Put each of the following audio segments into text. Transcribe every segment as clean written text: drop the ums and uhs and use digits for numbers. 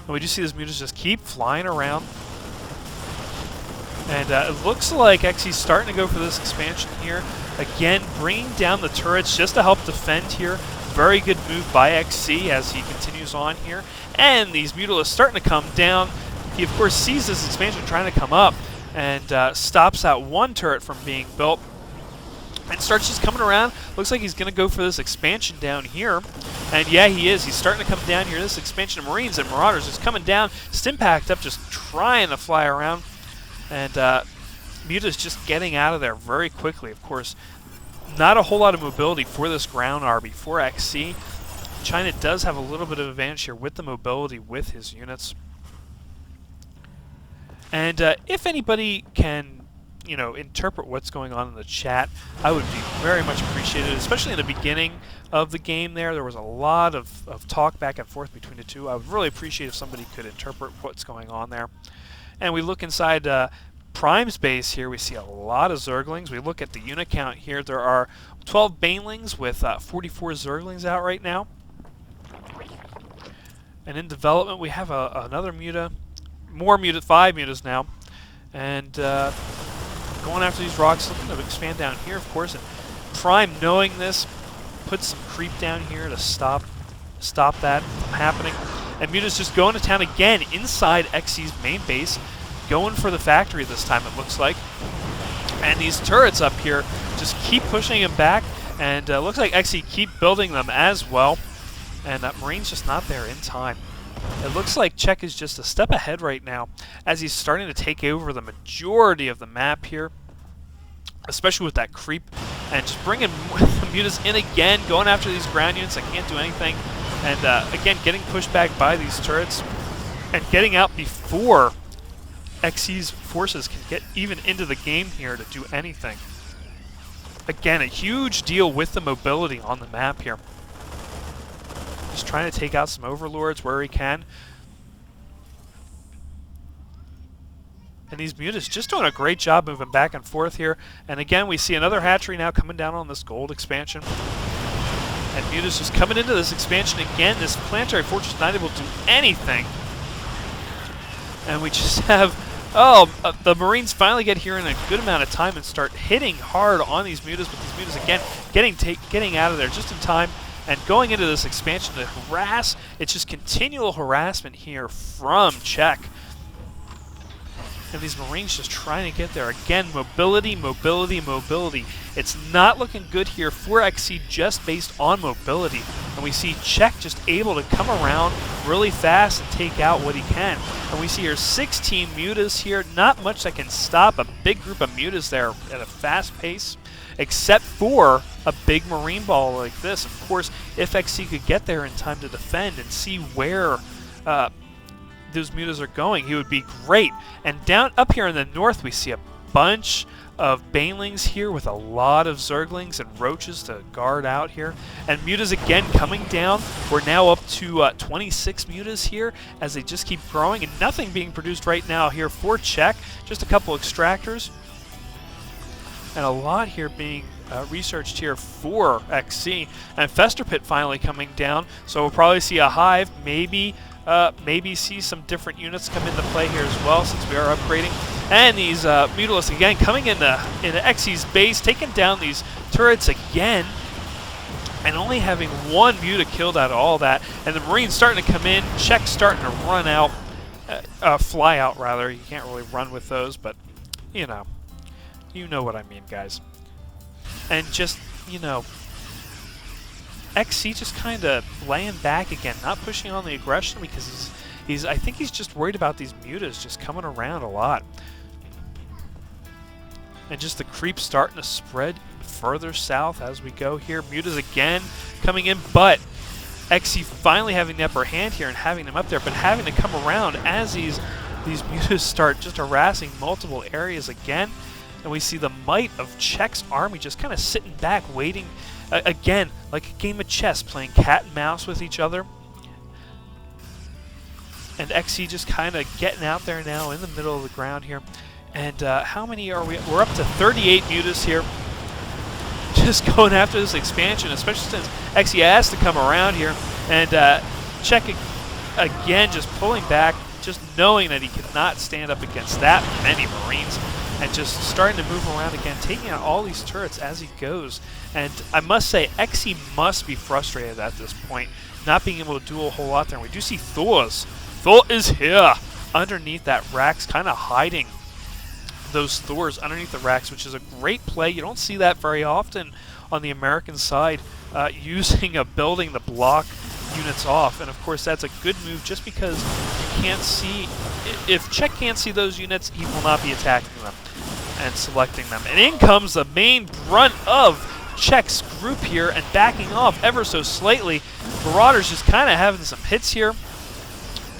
And we do see these mutas just keep flying around. And it looks like Xy's starting to go for this expansion here. Again, bringing down the turrets just to help defend here. Very good move by XC as he continues on here. And these mutalisks starting to come down. He, of course, sees this expansion trying to come up and stops that one turret from being built. And starts just coming around. Looks like he's going to go for this expansion down here. And yeah, he is. He's starting to come down here. This expansion of Marines and Marauders is coming down. Stimpacked up, just trying to fly around. And Muta's just getting out of there very quickly. Of course, not a whole lot of mobility for this ground army for XC. China does have a little bit of advantage here with the mobility with his units. And if anybody can, you know, interpret what's going on in the chat, I would be very much appreciated, especially in the beginning of the game there. There was a lot of talk back and forth between the two. I would really appreciate if somebody could interpret what's going on there. And we look inside Prime's base here, we see a lot of Zerglings. We look at the unit count here. There are 12 Banelings with 44 Zerglings out right now. And in development, we have another Muta, more Muta, 5 Mutas now. And going after these rocks, looking to expand down here, of course. And Prime, knowing this, puts some creep down here to stop that from happening. And Muta's just going to town again inside XC's main base, going for the factory this time, it looks like. And these turrets up here just keep pushing him back, and looks like XC keep building them as well. And that Marine's just not there in time. It looks like Check is just a step ahead right now as he's starting to take over the majority of the map here, especially with that creep, and just bringing the Mutas in again, going after these ground units that can't do anything. And again, getting pushed back by these turrets and getting out before XC's forces can get even into the game here to do anything. Again, a huge deal with the mobility on the map here. Just trying to take out some overlords where he can. And these Mutas just doing a great job moving back and forth here. And again, we see another hatchery now coming down on this gold expansion. And Muta's just coming into this expansion again. This planetary fortress not able to do anything. And we just have, the Marines finally get here in a good amount of time and start hitting hard on these Mutas. But these Mutas again getting out of there just in time and going into this expansion to harass. It's just continual harassment here from Check. And these Marines just trying to get there. Again, mobility, mobility, mobility. It's not looking good here for XC just based on mobility. And we see Check just able to come around really fast and take out what he can. And we see here 16 Mutas here. Not much that can stop a big group of Mutas there at a fast pace, except for a big Marine ball like this. Of course, if XC could get there in time to defend and see where those Mutas are going, he would be great. And down up here in the north, we see a bunch of Banelings here with a lot of Zerglings and Roaches to guard out here. And Mutas again coming down. We're now up to 26 Mutas here as they just keep growing, and nothing being produced right now here for Check. Just a couple extractors. And a lot here being researched here for XC. And Fester Pit finally coming down, so we'll probably see a hive, maybe see some different units come into play here as well, since we are upgrading. And these Mutalisks again coming into XC's base, taking down these turrets again, and only having one Muta killed out of all that. And the Marines starting to come in, Check starting to run out, fly out rather. You can't really run with those, but you know what I mean, guys. And just, you know, XC just kind of laying back again, not pushing on the aggression because I think he's just worried about these Mutas just coming around a lot. And just the creep starting to spread further south as we go here. Mutas again coming in, but XC finally having the upper hand here and having them up there, but having to come around as these Mutas start just harassing multiple areas again. And we see the might of Check's army just kind of sitting back, waiting, again, like a game of chess, playing cat and mouse with each other. And XC just kind of getting out there now in the middle of the ground here. And how many are we? We're up to 38 Mutas here. Just going after this expansion, especially since XC has to come around here. And Check again just pulling back, just knowing that he could not stand up against that many Marines, and just starting to move around again, taking out all these turrets as he goes. And I must say, XE must be frustrated at this point, not being able to do a whole lot there. And we do see Thors. Thor is here underneath that racks, kind of hiding those Thors underneath the racks, which is a great play. You don't see that very often on the American side, using a building to block units off. And of course that's a good move just because you can't see, if Check can't see those units, he will not be attacking them and selecting them. And in comes the main brunt of Check's group here, and backing off ever so slightly. Marauders just kind of having some hits here.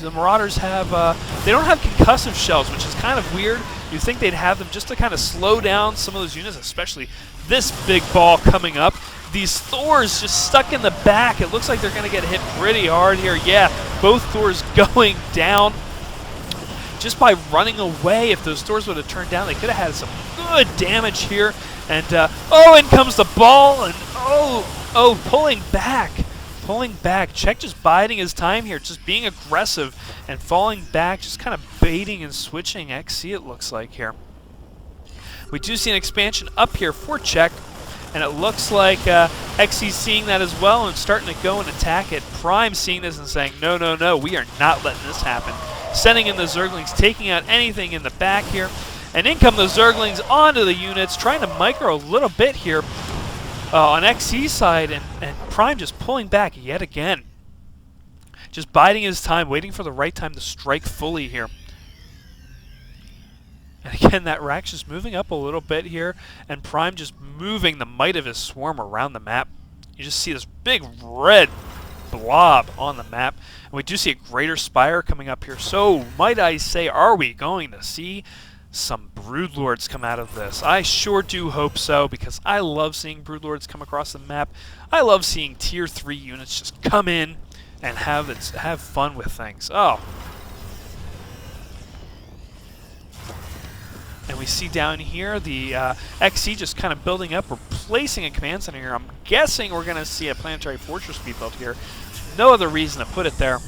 The Marauders have, they don't have concussive shells, which is kind of weird. You'd think they'd have them just to kind of slow down some of those units, especially this big ball coming up. These Thors just stuck in the back. It looks like they're going to get hit pretty hard here. Yeah, both Thors going down just by running away. If those Thors would have turned down, they could have had some good damage here. And, oh, in comes the ball, and pulling back. Pulling back. Check just biding his time here, just being aggressive and falling back, just kind of baiting and switching XC, it looks like here. We do see an expansion up here for Check, and it looks like XC's seeing that as well and starting to go and attack it. Prime seeing this and saying, no, no, no, we are not letting this happen. Sending in the Zerglings, taking out anything in the back here. And in come the Zerglings onto the units, trying to micro a little bit here on XC's side, and Prime just pulling back yet again. Just biding his time, waiting for the right time to strike fully here. And again, that rack's just moving up a little bit here, and Prime just moving the might of his swarm around the map. You just see this big red blob on the map. And we do see a greater spire coming up here. So, might I say, are we going to see some Broodlords come out of this? I sure do hope so, because I love seeing Broodlords come across the map. I love seeing Tier 3 units just come in and have fun with things. Oh. And we see down here the XC just kind of building up. We're placing a command center here. I'm guessing we're going to see a planetary fortress be built here. No other reason to put it there.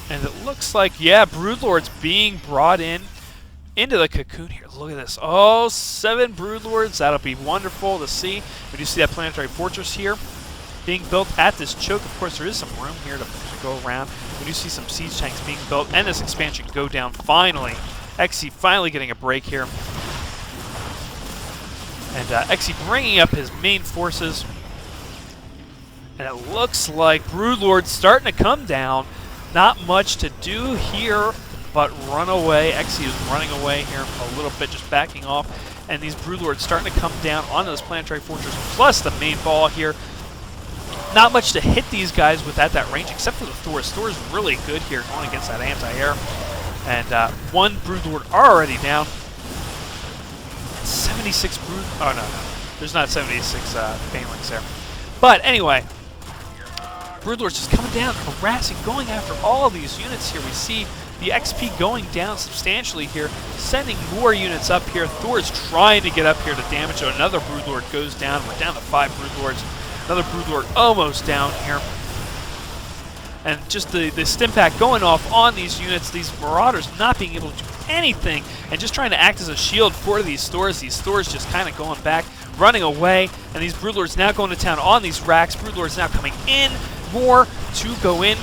And it looks like, yeah, Broodlords being brought into the cocoon here. Look at this. Oh, 7 Broodlords. That'll be wonderful to see. We do see that planetary fortress here being built at this choke. Of course, there is some room here to go around. We do see some siege tanks being built, and this expansion go down finally. XC finally getting a break here. And XC bringing up his main forces. And it looks like Broodlord's starting to come down. Not much to do here, but run away. XC is running away here a little bit, just backing off. And these Broodlords starting to come down onto this planetary fortress, plus the main ball here. Not much to hit these guys with at that range, except for the Thors. Thor's really good here going against that anti-air. And one Broodlord already down. 76 Brood... Oh, no. There's not 76 Banelings there. But anyway, Broodlord's just coming down, harassing, going after all these units here. We see the XP going down substantially here, sending more units up here. Thor's trying to get up here to damage. So another Broodlord goes down. We're down to 5 Broodlords. Another Broodlord almost down here. And just the Stimpack going off on these units, these Marauders not being able to do anything, and just trying to act as a shield for these Thors. These Thors just kind of going back, running away, and these Broodlords now going to town on these racks. Broodlords now coming in more to go in,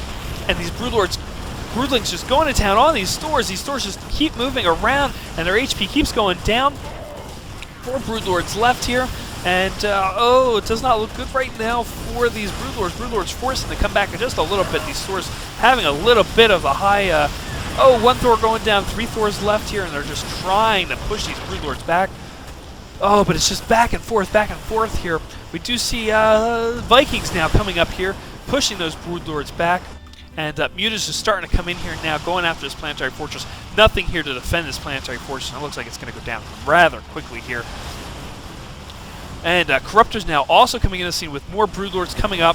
and these Broodlings just going to town on these Thors. These Thors just keep moving around, and their HP keeps going down. 4 Broodlords left here. And, oh, it does not look good right now for these Broodlords. Broodlords forcing to come back just a little bit. These Thors having a little bit of a high, oh, 1 Thor going down, 3 Thors left here, and they're just trying to push these Broodlords back. Oh, but it's just back and forth here. We do see Vikings now coming up here, pushing those Broodlords back. And Muta's just starting to come in here now, going after this planetary fortress. Nothing here to defend this planetary fortress, and it looks like it's going to go down rather quickly here. And Corruptor's now also coming in the scene with more Broodlords coming up,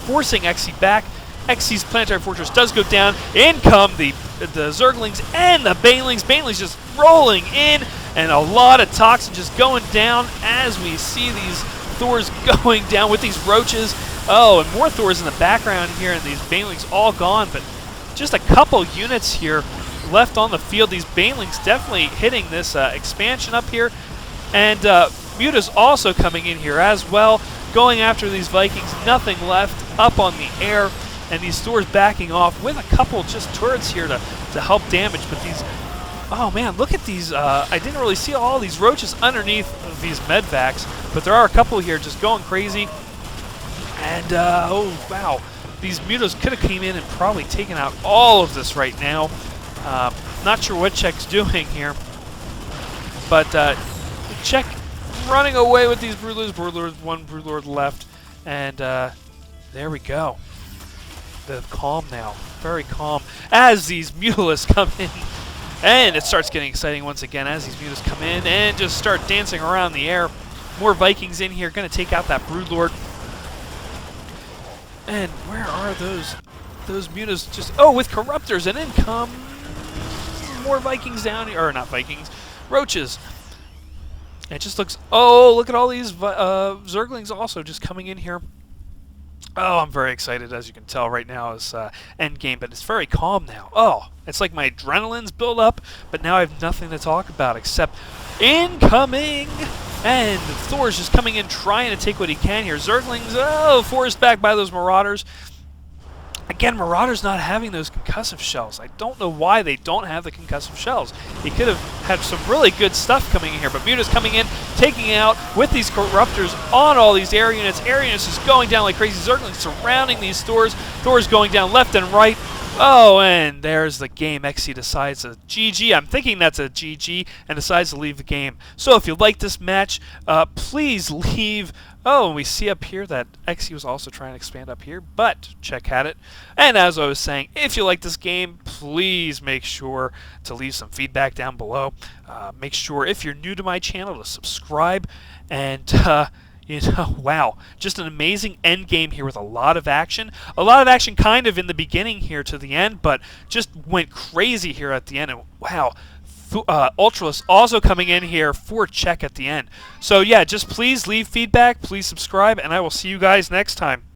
forcing XC back. XC's planetary fortress does go down. In come the Zerglings and the Banelings. Banelings just rolling in, and a lot of Toxin just going down as we see these Thors going down with these Roaches. Oh, and more Thors in the background here, and these Banelings all gone, but just a couple units here left on the field. These Banelings definitely hitting this expansion up here, and Muta's also coming in here as well, going after these Vikings. Nothing left up on the air, and these Thors backing off with a couple just turrets here to help damage, but these... Oh man, look at these, I didn't really see all these roaches underneath these medvacs, but there are a couple here just going crazy. And, oh wow, these Mutas could have came in and probably taken out all of this right now. Not sure what Check's doing here, but Check running away with these Broodlords, one Broodlord left, and there we go. The calm now, very calm, as these Mutalisks come in. And it starts getting exciting once again as these Mutas come in and just start dancing around the air. More Vikings in here, going to take out that Broodlord. And where are those Mutas? Just, oh, with Corruptors, and then come more Vikings down here, or not Vikings, Roaches. It just looks, oh, look at all these Zerglings also just coming in here. Oh, I'm very excited, as you can tell right now, is endgame, but it's very calm now. Oh, it's like my adrenaline's built up, but now I have nothing to talk about except incoming! And Thor's just coming in, trying to take what he can here. Zerglings, oh, forced back by those Marauders. Again, Marauders not having those concussive shells. I don't know why they don't have the concussive shells. He could have had some really good stuff coming in here, but Muta's coming in, taking out with these Corruptors on all these air units. Air units just going down like crazy. Zerglings surrounding these Thors. Thors going down left and right. Oh, and there's the game. XC decides a GG. I'm thinking that's a GG, and decides to leave the game. So if you like this match, please leave... Oh, and we see up here that XE was also trying to expand up here, but Check had it. And as I was saying, if you like this game, please make sure to leave some feedback down below. Make sure, if you're new to my channel, to subscribe. And, you know, wow, just an amazing end game here with a lot of action. A lot of action kind of in the beginning here to the end, but just went crazy here at the end. And, wow. Ultralisk also coming in here for Check at the end. So yeah, just please leave feedback, please subscribe, and I will see you guys next time.